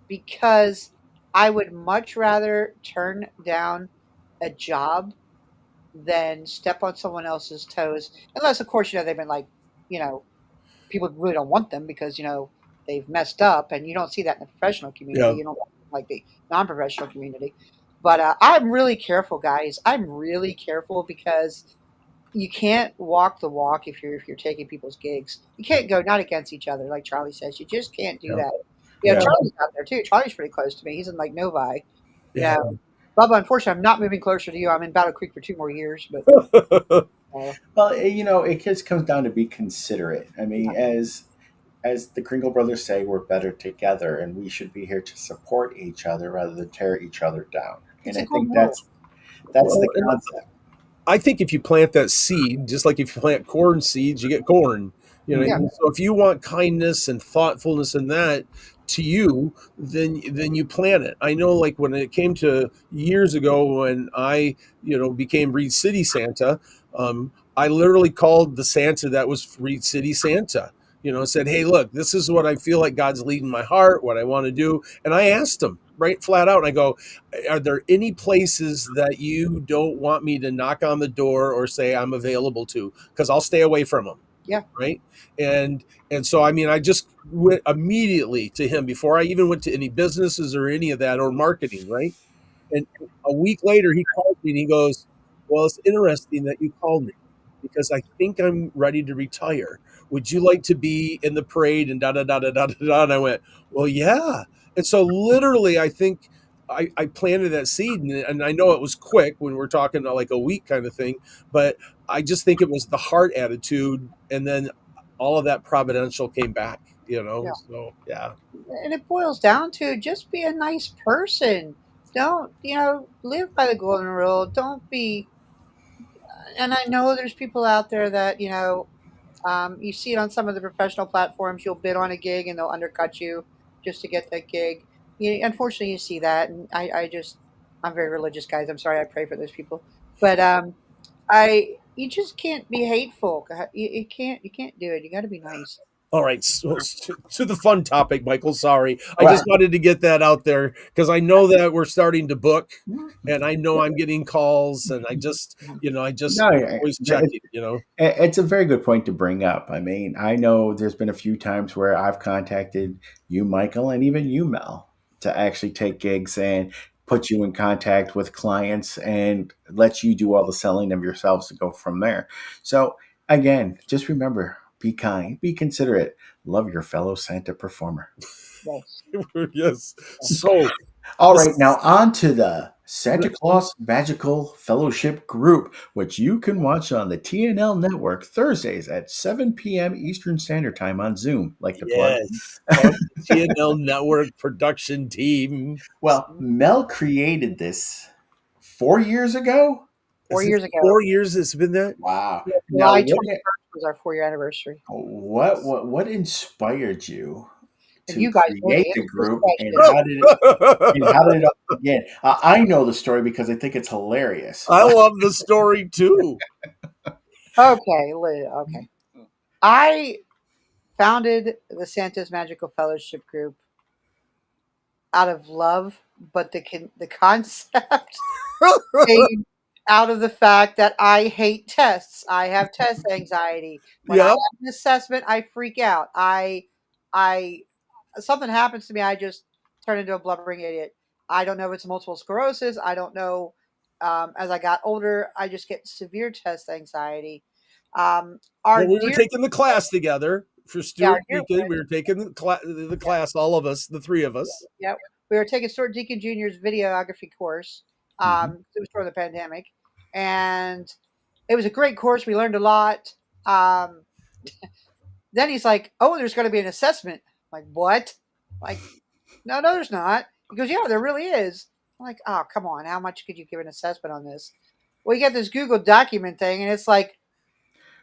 because I would much rather turn down a job than step on someone else's toes. Unless, of course, they've been like, you know, people really don't want them because, they've messed up. And you don't see that in the professional community. Yeah. You don't like the non professional community. But I'm really careful, guys. I'm really careful because you can't walk the walk if you're taking people's gigs. You can't go not against each other, like Charlie says. You just can't do Yeah. that. Yeah. Charlie's out there too. Charlie's pretty close to me. He's in like Novi. Yeah. Bubba, unfortunately, I'm not moving closer to you. I'm in Battle Creek for 2 more years, but Well, it just comes down to be considerate. I mean, as the Kringle brothers say, we're better together, and we should be here to support each other rather than tear each other down. it's And a I cool think rule. that's the Well, and concept. I think if you plant that seed, just like if you plant corn seeds, you get corn. You know what I Yeah. mean? So if you want kindness and thoughtfulness in that to you, then you plant it. I know, like when it came to years ago when I, became Reed City Santa, I literally called the Santa that was Reed City Santa. Said, "Hey, look, this is what I feel like God's leading my heart, what I want to do." And I asked him right flat out, and I go, are there any places that you don't want me to knock on the door or say I'm available to? Because I'll stay away from them. Yeah. Right. And so, I mean, I just went immediately to him before I even went to any businesses or any of that or marketing. Right. And a week later, he called me and he goes, "Well, it's interesting that you called me because I think I'm ready to retire. Would you like to be in the parade?" And da da da da da da. And I went, "Well, yeah." And so literally, I think I planted that seed, and I know it was quick when we're talking like a week kind of thing, but I just think it was the heart attitude, and then all of that providential came back, you know. Yeah. So yeah. And it boils down to just be a nice person. Don't, live by the golden rule. Don't be, and I know there's people out there that, you see it on some of the professional platforms. You'll bid on a gig and they'll undercut you just to get that gig. Unfortunately, you see that, and I'm very religious, guys. I'm sorry, I pray for those people, but you just can't be hateful. You can't do it. You got to be nice. All right, so to the fun topic, Michael. Sorry, I Well, just wanted to get that out there because I know that we're starting to book, and I know I'm getting calls, and I just no, always checking. You know. it's a very good point to bring up. I mean, I know there's been a few times where I've contacted you, Michael, and even you, Mel, to actually take gigs and put you in contact with clients and let you do all the selling of yourselves to go from there. So, again, just remember, be kind, be considerate, love your fellow Santa performer. Yes. Yes. So All this right, now on to the Santa Claus Magical Fellowship Group, which you can watch on the TNL network Thursdays at 7 p.m. Eastern Standard Time on Zoom. Like to plug? yes, part of the TNL network production team. Well, Mel created this 4 years ago. Four Is it years ago, 4 years? It's been that. Wow. yeah, Now, July 21st was our 4-year anniversary. what inspired you And to you guys know the create the answer to this group, question. and how did it all begin? I know the story because I think it's hilarious. I love the story too. Okay, okay. I founded the Santa's Magical Fellowship Group out of love, but the concept came out of the fact that I hate tests. I have test anxiety. When I have Yep. an assessment, I freak out. I something happens to me, I just turn into a blubbering idiot. I don't know if it's multiple sclerosis. I don't know. As I got older, I just get severe test anxiety. Our Well, we were dear, taking the class together for yeah, our Stuart dear Deacon. We friend, were taking the yeah, class, all of us, the three of us. yeah, we were taking Stuart Deacon Jr.'s videography course. Mhm. It was during the pandemic, and it was a great course. We learned a lot. Um, then he's like, "Oh, there's going to be an assessment." I'm like, what? Like, no, there's not. He goes, "Yeah, there really is." I'm like, "Oh, come on. How much could you give an assessment on this?" Well, you get this Google document thing, and it's like,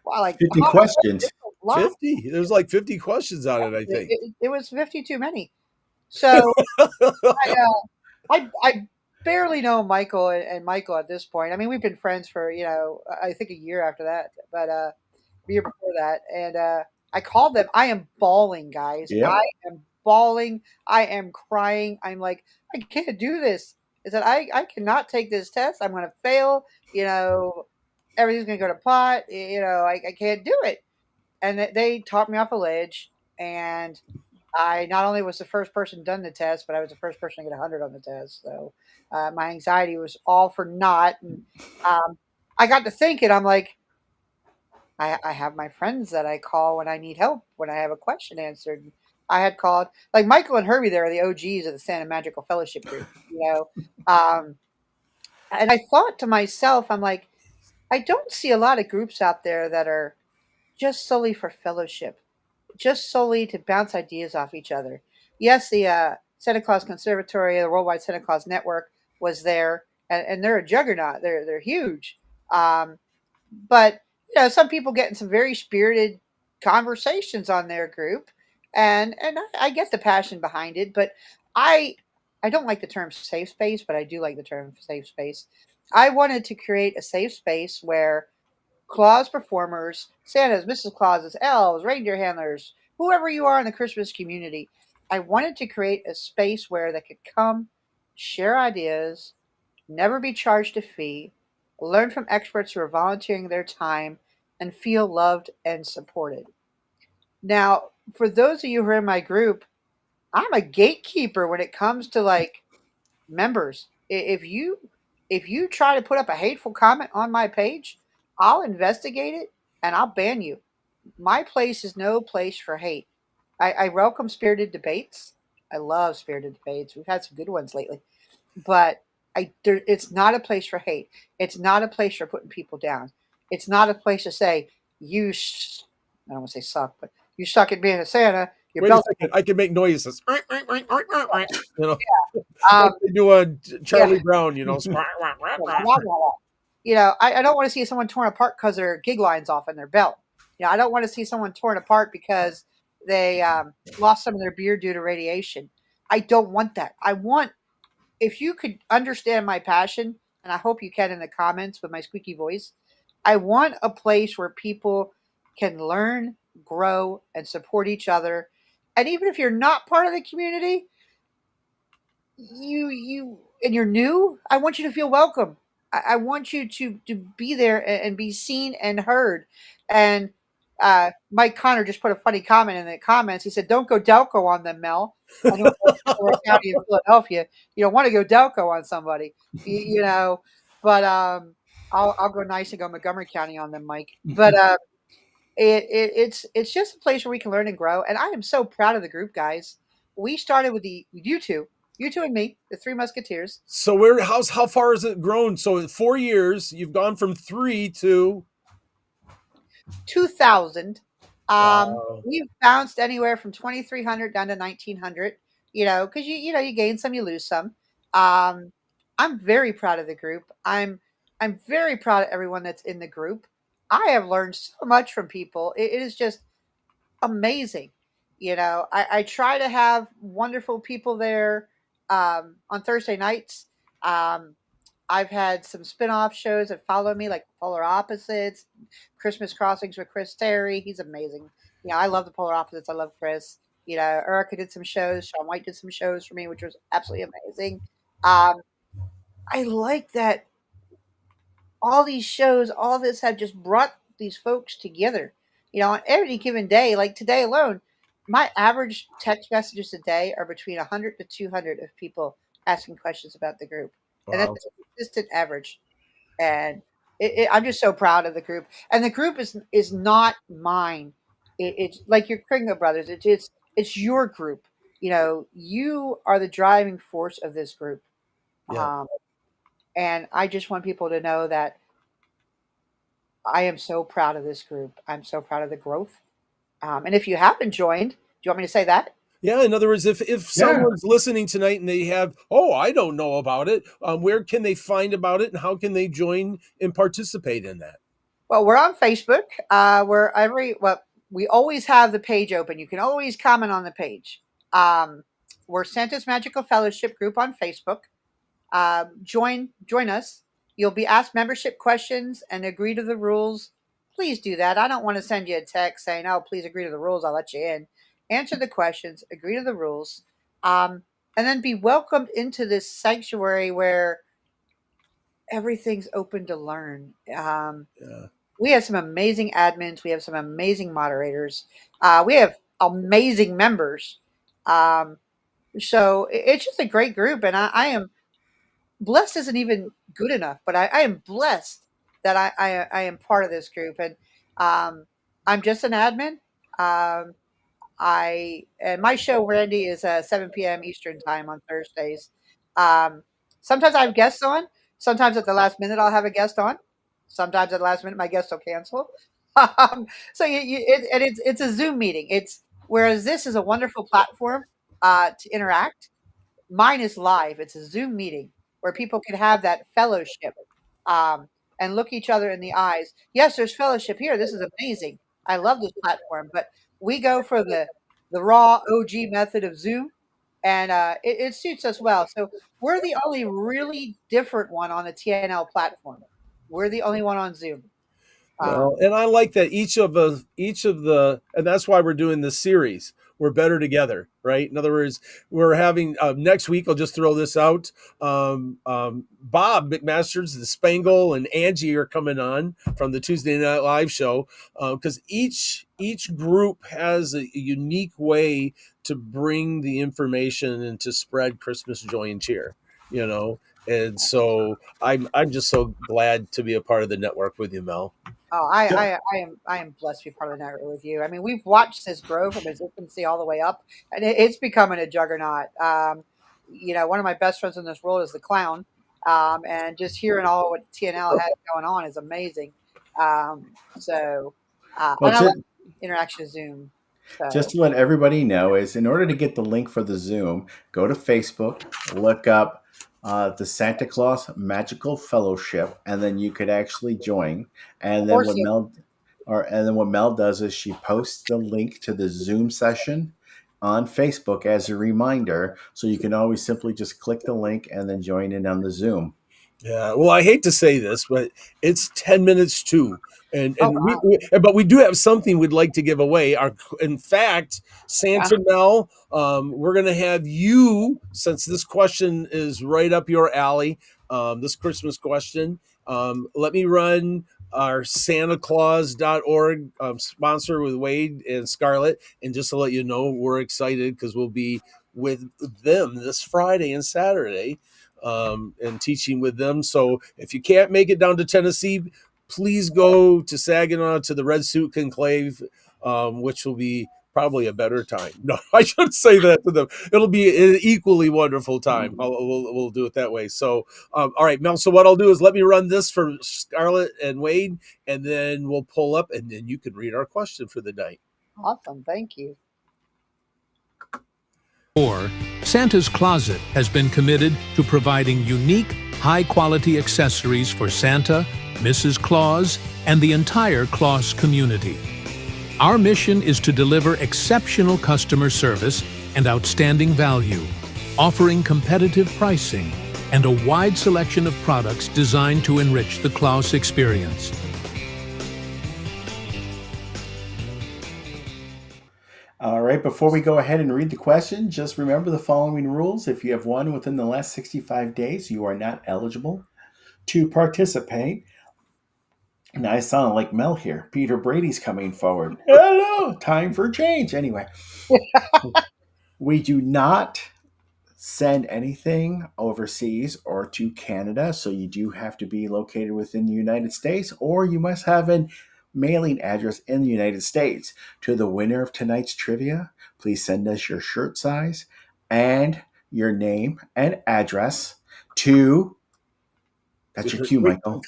wow, like 50 100 questions. questions. It's a lot. 50. There's like 50 questions on it, I think. It was 50 too many. So I barely know Michael and Michael at this point. I mean, we've been friends for I think a year after that, but a year before that, and I called them. I am bawling, guys. I Yep. am bawling. I am crying. I'm like, I can't do this. I said, I cannot take this test. I'm going to fail. Everything's going to go to pot. I can't do it. And they talked me off a ledge, and I not only was the first person done the test, but I was the first person to get 100 on the test. So my anxiety was all for naught. And I got to thinking, I'm like, I have my friends that I call when I need help, when I have a question answered. I had called, like Michael and Herbie, there are the OGs of the Santa Magical Fellowship group, Um, and I thought to myself, I'm like, I don't see a lot of groups out there that are just solely for fellowship, just solely to bounce ideas off each other. Yes, the Santa Claus Conservatory, the Worldwide Santa Claus Network was there, and they're a juggernaut. They're huge. But some people get in some very spirited conversations on their group, and I get the passion behind it. But I I don't like the term safe space, but I do like the term safe space. I wanted to create a safe space where Claus performers, Santas, Mrs. Clauses, elves, reindeer handlers, whoever you are in the Christmas community, I wanted to create a space where they could come, share ideas, never be charged a fee, learn from experts who are volunteering their time, and feel loved and supported. Now, for those of you who are in my group, I'm a gatekeeper when it comes to like members. If you try to put up a hateful comment on my page, I'll investigate it and I'll ban you. My place is no place for hate. I welcome spirited debates. I love spirited debates. We've had some good ones lately, but it's not a place for hate. It's not a place for putting people down. It's not a place to say I don't want to say suck, but you suck at being a Santa. Your Wait a belt. second, I can make noises. You know, like Um, they do a yeah. Charlie Brown, you know. I don't want to see someone torn apart because their gig line's off in their belt. I don't want to see someone torn apart because they lost some of their beard due to radiation. I don't want that. I want, if you could understand my passion, and I hope you can in the comments with my squeaky voice, I want a place where people can learn, grow, and support each other. And even if you're not part of the community, you and you're new, I want you to feel welcome. I want you to be there and be seen and heard. And Mike Connor just put a funny comment in the comments. He said, "Don't go Delco on them, Mel." I know we're a county of Philadelphia. You don't want to go Delco on somebody, you know. But I'll go nice and go Montgomery County on them, Mike. But it's just a place where we can learn and grow. And I am so proud of the group, guys. We started with you two and me, the Three Musketeers. So how far has it grown? So in 4 years, you've gone from 3 to 2000. wow. We've bounced anywhere from 2,300 down to 1,900. Because you gain some, you lose some. I'm very proud of the group. I'm very proud of everyone that's in the group. I have learned so much from people. It is just amazing. I try to have wonderful people there on Thursday nights. Um, I've had some spin-off shows that follow me, like Polar Opposites, Christmas Crossings with Chris Terry. He's amazing. I love the Polar Opposites. I love Chris. Erica did some shows. Sean White did some shows for me, which was absolutely amazing. Um, I like that all these shows, all this have just brought these folks together. On every given day, like today alone, my average text messages a day are between 100 to 200 of people asking questions about the group. And Wow. that's a consistent average. And I'm just so proud of the group. And the group is not mine. It's like your Kringle Brothers. It's your group. You are the driving force of this group. Yeah. And I just want people to know that I am so proud of this group. I'm so proud of the growth. And if you haven't joined, do you want me to say that? Yeah, in other words, if Yeah. someone's listening tonight and they have, oh, I don't know about it, where can they find about it and how can they join and participate in that? Well, we're on Facebook. We always have the page open. You can always comment on the page. We're Santa's Magical Fellowship group on Facebook. Join us. You'll be asked membership questions and agree to the rules. Please do that. I don't want to send you a text saying, "Oh, please agree to the rules. I'll let you in." Answer the questions, agree to the rules, and then be welcomed into this sanctuary where everything's open to learn. Yeah. We have some amazing admins. We have some amazing moderators. We have amazing members. Um, so it's just a great group, and I am blessed isn't even good enough, but I am blessed that I am part of this group, and um, I'm just an admin. Um, and my show, Randy, is 7 p.m. Eastern time on Thursdays. Um, Sometimes I have guests on. Sometimes at the last minute I'll have a guest on. Sometimes at the last minute my guests will cancel. So it's a Zoom meeting. Whereas this is a wonderful platform to interact. Mine is live. It's a Zoom meeting where people can have that fellowship um, and look each other in the eyes. Yes, there's fellowship here. This is amazing. I love this platform, but we go for the raw OG method of Zoom, and it suits us well. So we're the only really different one on the TNL platform. We're the only one on Zoom. Well, and I like that and that's why we're doing this series. We're better together, right? In other words, we're having next week. I'll just throw this out. Bob McMasters, the Spangle, and Angie are coming on from the Tuesday Night Live show because each group has a unique way to bring the information and to spread Christmas joy and cheer. And so I'm just so glad to be a part of the network with you, Mel. Oh, I am blessed to be part of the network with you. I mean, we've watched this grow from its infancy all the way up, and it's becoming a juggernaut. One of my best friends in this world is the clown, and just hearing all what TNL has going on is amazing. Well, And I love interaction with Zoom. just So to let everybody know is in order to get the link for the Zoom, go to Facebook, look up the Santa Claus Magical Fellowship, and then you could actually join. And then or what Mel does is she posts the link to the Zoom session on Facebook as a reminder, so you can always simply just click the link and then join in on the Zoom. Yeah, well, I hate to say this, but it's 10 minutes too. And oh and wow, but we do have something we'd like to give away. In fact, yeah, Santa Mel, we're gonna have you, since this question is right up your alley, this Christmas question. Let me run our SantaClaus.org sponsor with Wade and Scarlett, and just to let you know, we're excited because we'll be with them this Friday and Saturday, and teaching with them. So if you can't make it down to Tennessee, please go to Saginaw to the Red Suit Conclave, which will be probably a better time. No, I shouldn't say that to them. It'll be an equally wonderful time. We'll do it that way. So, all right, Mel. So what I'll do is let me run this for Scarlett and Wade, and then we'll pull up, and then you can read our question for the night. awesome, thank you. Or Santa's Closet has been committed to providing unique, high-quality accessories for Santa, Mrs. Claus, and the entire Claus community. Our mission is to deliver exceptional customer service and outstanding value, offering competitive pricing and a wide selection of products designed to enrich the Claus experience. All right, before we go ahead and read the question, just remember the following rules. If you have won within the last 65 days, you are not eligible to participate. Now, I sound like Mel here. Peter Brady's coming forward. Hello, time for change. Anyway, we do not send anything overseas or to Canada, so you do have to be located within the United States, or you must have a mailing address in the United States. To the winner of tonight's trivia, please send us your shirt size and your name and address to, that's your cue, Michael.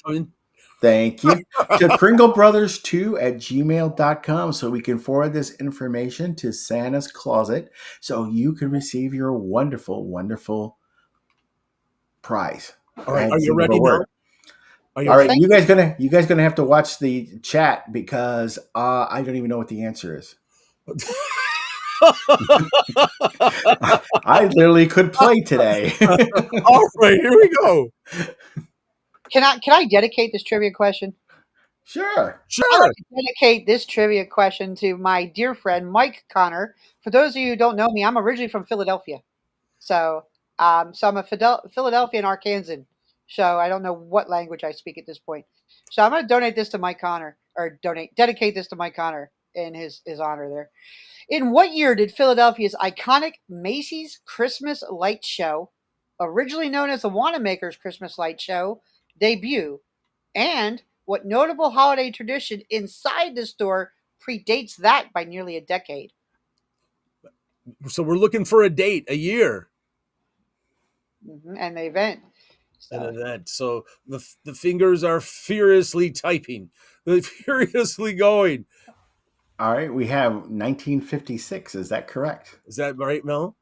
Thank you. To kringlebrothers2@gmail.com, so we can forward this information to Santa's Closet so you can receive your wonderful, wonderful prize. All right, are you ready, Mel? All right, you guys gonna have to watch the chat because I don't even know what the answer is. I literally could play today. All right, here we go. Can I dedicate this trivia question? Sure. I'd like to dedicate this trivia question to my dear friend Mike Connor. For those of you who don't know me, I'm originally from Philadelphia, so I'm a Philadelphian Arkansan. So I don't know what language I speak at this point. So I'm going to donate this to Mike Connor, or dedicate this to Mike Connor in his honor there. In what year did Philadelphia's iconic Macy's Christmas Light Show, originally known as the Wanamaker's Christmas Light Show, debut? And what notable holiday tradition inside the store predates that by nearly a decade? So we're looking for a date, a year. And the event. An event. So the fingers are furiously typing. They're furiously going. All right, we have 1956. Is that correct? Is that right, Mel?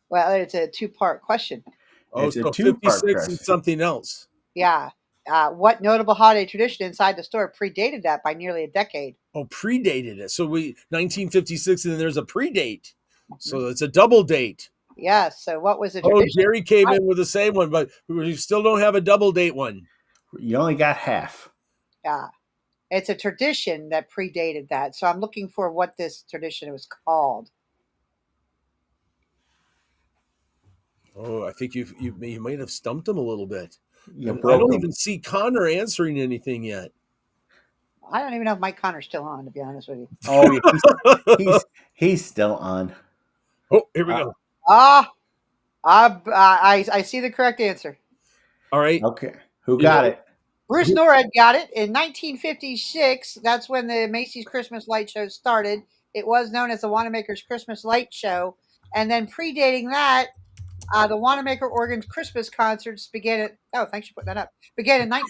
Well, it's a two-part question. Oh, It's a so two-part 56 question. is something else. Yeah. What notable holiday tradition inside the store predated that by nearly a decade? Oh, predated it. So 1956, and then there's a predate. So it's a double date. Yes. So what was the Oh, tradition? Jerry came in with the same one, but we still don't have a double date one. You only got half. Yeah. It's a tradition that predated that. So I'm looking for what this tradition was called. Oh, I think you might have stumped him a little bit. You I broke don't him. even see Connor answering anything yet. I don't even know if Mike Connor's still on, to be honest with you. Oh, he's still on. Oh, here we go. I see the correct answer. All right. Okay. Who got it? Bruce Norad got it in 1956. That's when the Macy's Christmas Light Show started. It was known as the Wanamaker's Christmas Light Show. And then predating that, the Wanamaker Organ's Christmas concerts began at, oh, thanks for putting that up, began in 19.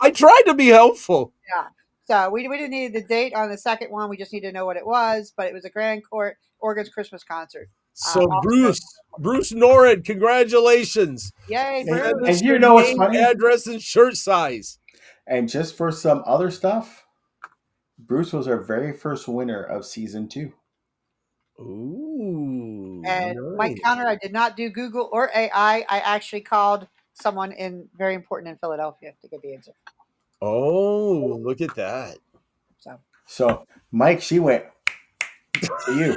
I tried to be helpful. Yeah. So we didn't need the date on the second one. We just need to know what it was. But it was a Grand Court Organ's Christmas concert. So Bruce Norad, congratulations. Yay, And, Bruce. and you know what's Name, funny? address, and shirt size. And just for some other stuff, Bruce was our very first winner of season 2. Ooh. And nice. Mike Counter, I did not do Google or AI. I actually called someone very important in Philadelphia to get the answer. Oh, look at that. So Mike, she went to you.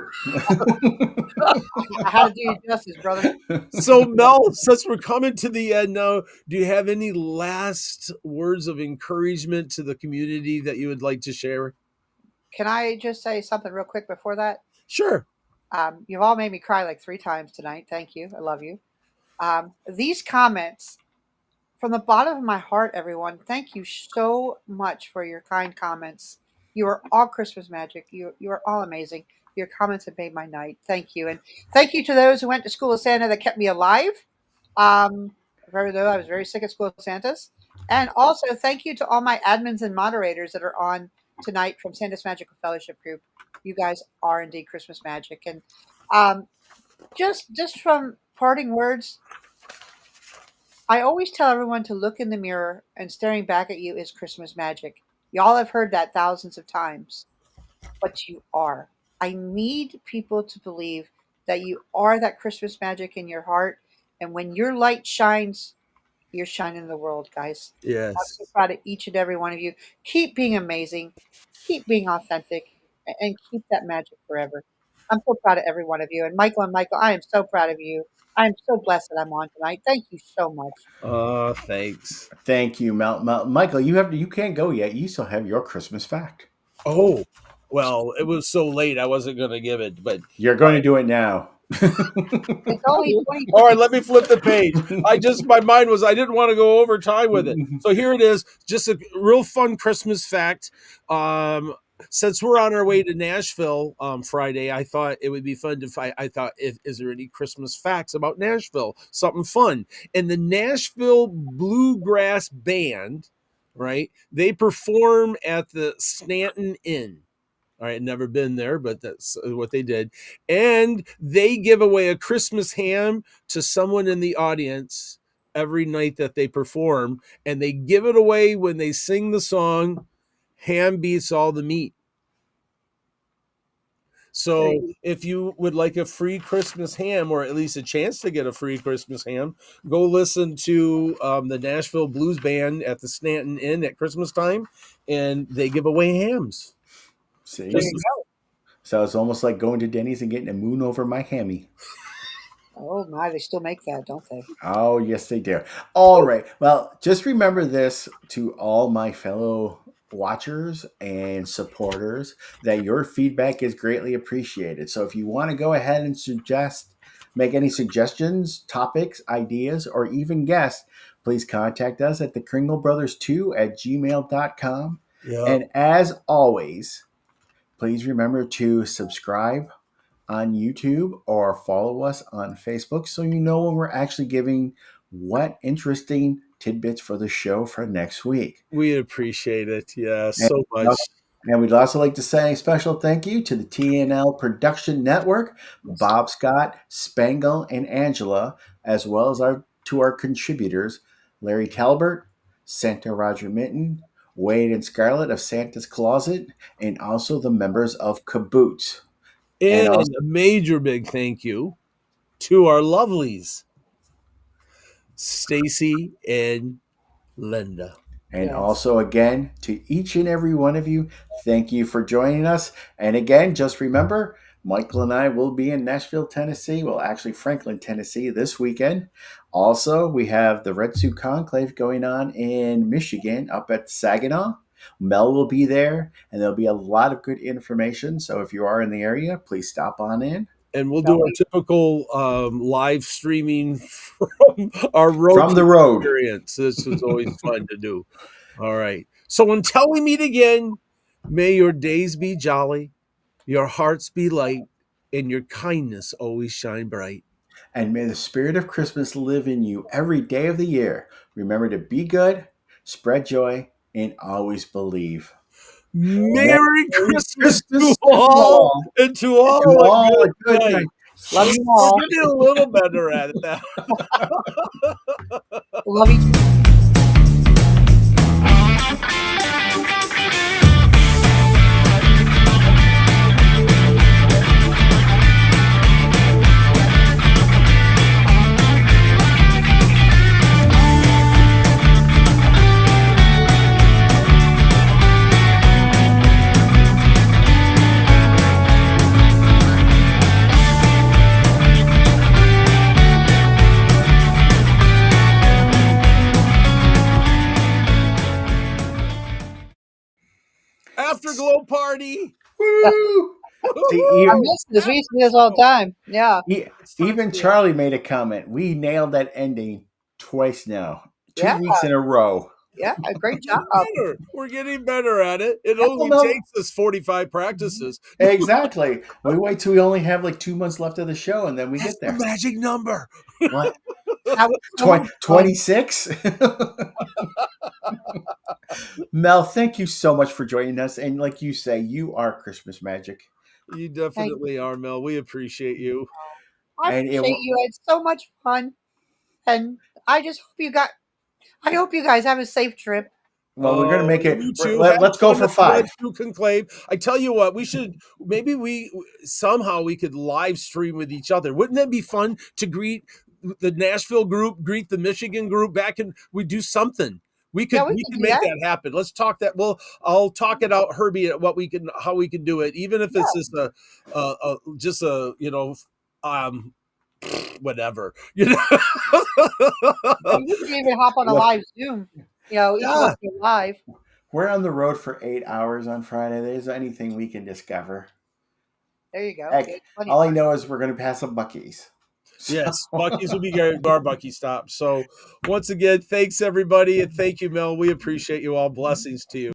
I had to do you justice, brother. So Mel, since we're coming to the end now, do you have any last words of encouragement to the community that you would like to share? Can I just say something real quick before that? Sure. You've all made me cry like 3 times tonight. Thank you. I love you. These comments, from the bottom of my heart, everyone, thank you so much for your kind comments. You are all Christmas magic. You are all amazing. Your comments have made my night. Thank you. And thank you to those who went to School of Santa that kept me alive. Though I was very sick at School of Santas. And also thank you to all my admins and moderators that are on tonight from Santa's Magical Fellowship Group. You guys are indeed Christmas magic. And just from parting words, I always tell everyone to look in the mirror, and staring back at you is Christmas magic. Y'all have heard that thousands of times, but you are. I need people to believe that you are that Christmas magic in your heart, and when your light shines, you're shining the world, guys. Yes. I'm so proud of each and every one of you. Keep being amazing, keep being authentic, and keep that magic forever. I'm so proud of every one of you. And Michael, I am so proud of you. I'm so blessed that I'm on tonight. Thank you so much. Thanks. Thank you, Michael. You can't go yet. You still have your Christmas fact. Oh, well, it was so late I wasn't going to give it, but you're going to do it now. It's only 20. All right, let me flip the page. My mind was, I didn't want to go over time with it. So here it is, just a real fun Christmas fact. Since we're on our way to Nashville Friday, I thought it would be fun to find. I thought, is there any Christmas facts about Nashville? Something fun. And the Nashville Bluegrass Band, right? They perform at the Stanton Inn. All right, never been there, but that's what they did. And they give away a Christmas ham to someone in the audience every night that they perform. And they give it away when they sing the song, Ham Beats All the Meat. So if you would like a free Christmas ham, or at least a chance to get a free Christmas ham, go listen to the Nashville Blues Band at the Stanton Inn at Christmas time, and they give away hams. See? So it's almost like going to Denny's and getting a moon over my hammy. Oh my, they still make that, don't they? Oh, yes, they do. All right. Well, just remember this to all my fellow watchers and supporters, that your feedback is greatly appreciated. So if you want to go ahead and make any suggestions, topics, ideas, or even guests, please contact us at the Kringle Brothers 2 at gmail.com. Yep. And as always, please remember to subscribe on YouTube or follow us on Facebook so you know when we're actually giving what interesting tidbits for the show for next week. We appreciate it. Yeah, so much. And we'd also like to say a special thank you to the TNL Production Network, Bob Scott, Spangle, and Angela, as well as to our contributors, Larry Talbert, Santa Roger Minton, Wade and Scarlett of Santa's Closet, and also the members of Caboose. And a major big thank you to our lovelies, Stacy and Linda. And also, again, to each and every one of you, thank you for joining us. And again, just remember, Michael and I will be in Nashville, Tennessee. Well, actually, Franklin, Tennessee this weekend. Also, we have the Red Suit Conclave going on in Michigan up at Saginaw. Mel will be there, and there'll be a lot of good information. So if you are in the area, please stop on in. and we'll do Shall our we? typical live streaming from our road From the trip road. experience. This was always fun to do. All right. So until we meet again, may your days be jolly, your hearts be light, and your kindness always shine bright. And may the spirit of Christmas live in you every day of the year. Remember to be good, spread joy, and always believe. Merry Merry Christmas to Christmas to all, all. and to And to all a all a good good night. night. Love you We're all. getting a little better at it now. Love you. Afterglow party. Woo! See, I miss this. We used to do this all the time. Yeah. It's time even for the Charlie made a comment. We nailed that ending twice now. 2 Yeah. weeks in a row. Yeah. Great job. better. We're getting better at it. It only no. takes us 45 practices. Exactly. We wait till we only have like 2 months left of the show and then we That's get the there. magic number. What? That was so much fun. 26? Mel, thank you so much for joining us. And like you say, you are Christmas magic. You definitely are, Mel. We appreciate you. I And appreciate you. It's so much fun. And I just hope I hope you guys have a safe trip. well, we're going to make it. You too. Let's go for 5. Conclave. I tell you what, we should maybe we somehow we could live stream with each other. Wouldn't that be fun to greet the Nashville group, greet the Michigan group back, and we do something. We could we can do make that. that happen. Let's talk that. Well, I'll talk it out, Herbie, at how we can do it, even if it's just a whatever. And you can even hop on a live Zoom. Each of us go live. We're on the road for 8 hours on Friday. There's anything we can discover. There you go. Heck, all I know is we're going to pass some Buc-ee's. Yes, Buc-ee's will be our Buc-ee stop. So once again, thanks everybody, and thank you, Mel. We appreciate you all. Blessings to you.